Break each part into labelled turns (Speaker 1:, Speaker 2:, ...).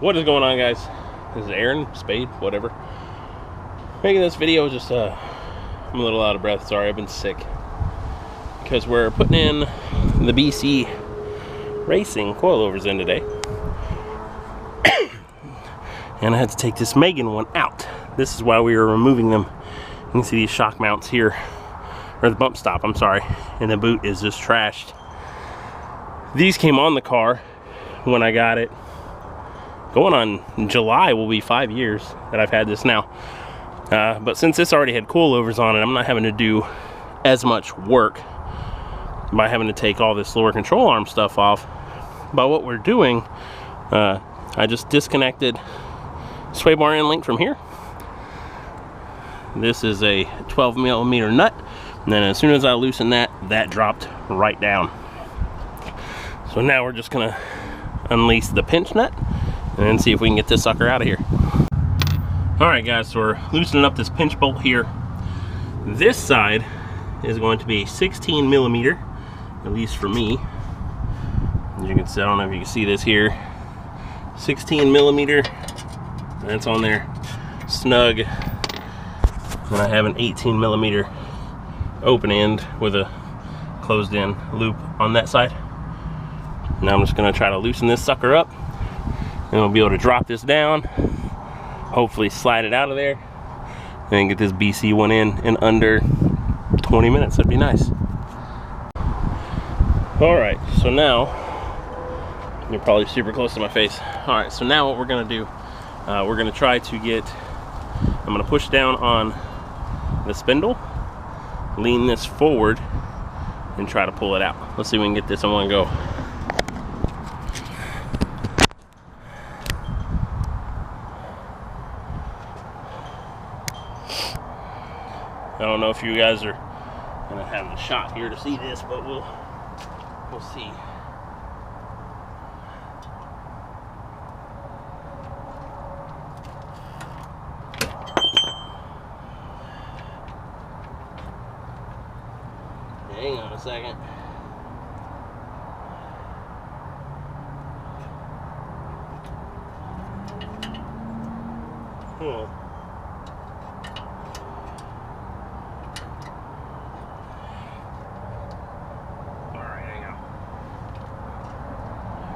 Speaker 1: What is going on, guys? This is Aaron, Spade, whatever. Making this video, just I'm a little out of breath. Sorry, I've been sick. Because we're putting in the BC Racing coilovers in today. And I had to take this Megan one out. This is why we were removing them. You can see these shock mounts here, or the bump stop, I'm sorry. And the boot is just trashed. These came on the car when I got it. Going on July will be 5 years that I've had this now. But since this already had coilovers on it, I'm not having to do as much work by having to take all this lower control arm stuff off. But what we're doing, I just disconnected sway bar end link from here. This is a 12 millimeter nut, and then as soon as I loosen that, that dropped right down. So now we're just gonna unleash the pinch nut and then see if we can get this sucker out of here. All right, guys, so we're loosening up this pinch bolt here. This side is going to be 16 millimeter, at least for me. As you can see, I don't know if you can see this here. 16 millimeter, that's on there snug. And I have an 18 millimeter open end with a closed in loop on that side. Now I'm just gonna try to loosen this sucker up, and we'll be able to drop this down, hopefully slide it out of there, and get this BC one in under 20 minutes. That'd be nice. All right, so now, you're probably super close to my face. All right, so now what we're gonna do, we're gonna try to get, I'm gonna push down on the spindle, lean this forward, and try to pull it out. Let's see if we can get this in one go. I don't know if you guys are gonna have a shot here to see this, but we'll see. Hang on a second.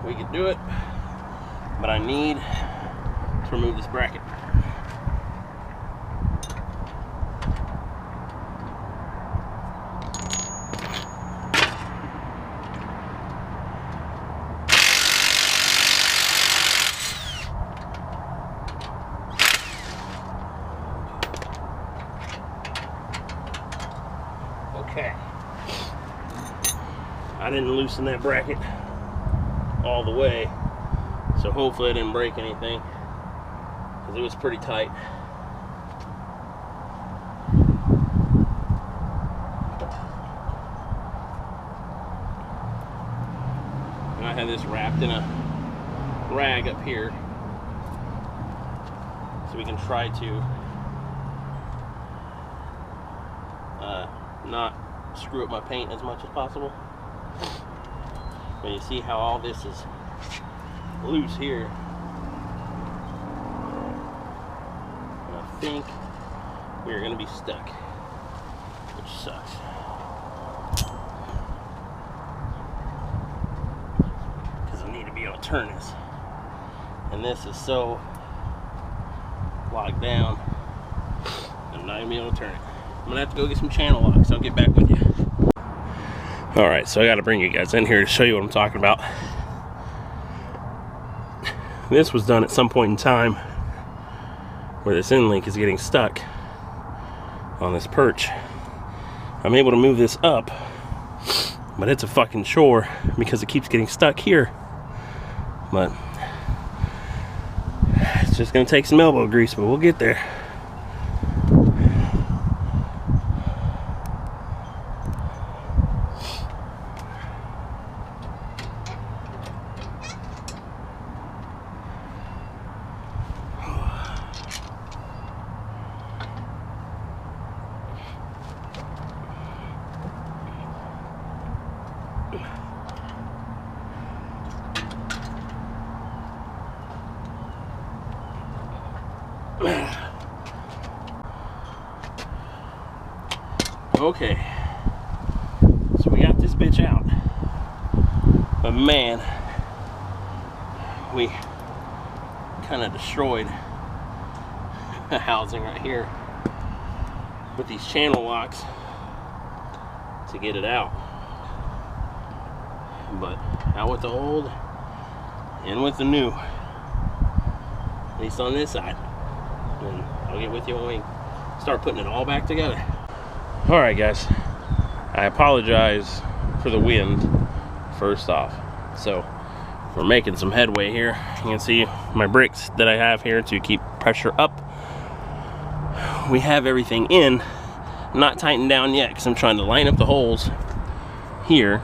Speaker 1: We can do it, but I need to remove this bracket. Okay, I didn't loosen that bracket all the way, so hopefully I didn't break anything, because it was pretty tight. And I had this wrapped in a rag up here, so we can try to not screw up my paint as much as possible. But you see how all this is loose here. And I think we're gonna be stuck, which sucks. Because I need to be able to turn this. And this is so locked down, I'm not gonna be able to turn it. I'm gonna have to go get some channel locks. I'll get back with you. All right, so I got to bring you guys in here to show you what I'm talking about. This was done at some point in time where this end link is getting stuck on this perch. I'm able to move this up, but it's a fucking chore because it keeps getting stuck here. But it's just gonna take some elbow grease, but we'll get there. Okay, so we got this bitch out, but man, we kind of destroyed the housing right here with these channel locks to get it out. But out with the old and with the new, at least on this side. And I'll get with you when we start putting it all back together. All right, guys, I apologize for the wind first off. So we're making some headway here. You can see my bricks that I have here to keep pressure up. We have everything in, not tightened down yet because I'm trying to line up the holes here,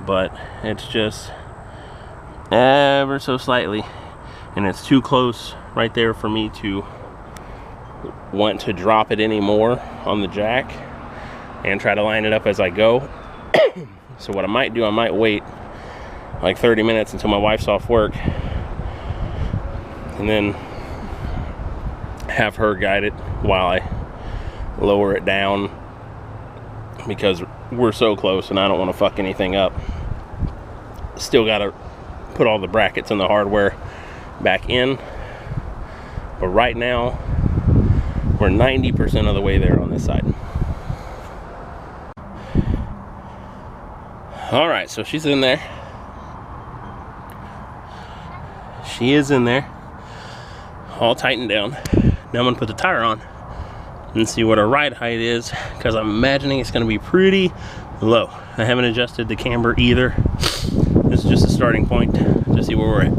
Speaker 1: but it's just ever so slightly, and it's too close right there for me to want to drop it anymore on the jack and try to line it up as I go. So what I might do, I might wait like 30 minutes until my wife's off work and then have her guide it while I lower it down, because we're so close and I don't want to fuck anything up. Still got to put all the brackets and the hardware back in, but right now we're 90% of the way there on this side. All right, so she's in there. She is in there, all tightened down. Now I'm gonna put the tire on and see what our ride height is, because I'm imagining it's gonna be pretty low. I haven't adjusted the camber either. This is just a starting point to see where we're at.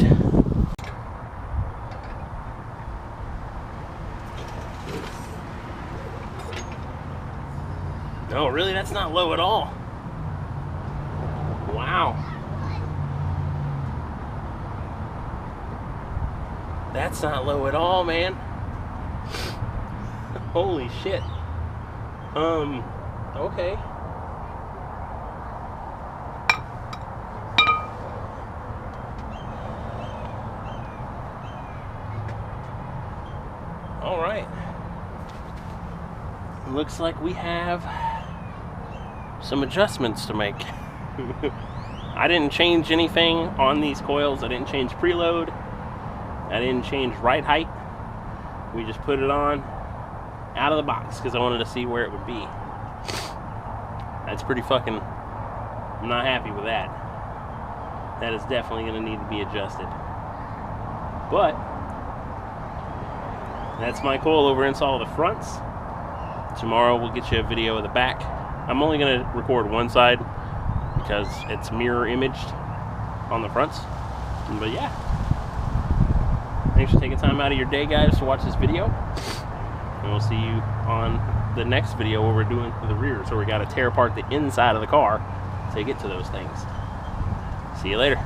Speaker 1: No, really, that's not low at all. Wow. That's not low at all, man. Holy shit. Okay. All right. Looks like we have some adjustments to make. I didn't change anything on these coils. I didn't change preload. I didn't change ride height. We just put it on out of the box because I wanted to see where it would be. That's pretty fucking, I'm not happy with that. That is definitely going to need to be adjusted. But that's my coilover install of the fronts. Tomorrow we'll get you a video of the back. I'm only going to record one side because it's mirror imaged on the fronts. But yeah, thanks for taking time out of your day, guys, to watch this video. And we'll see you on the next video where we're doing the rear. So we got to tear apart the inside of the car to get to those things. See you later.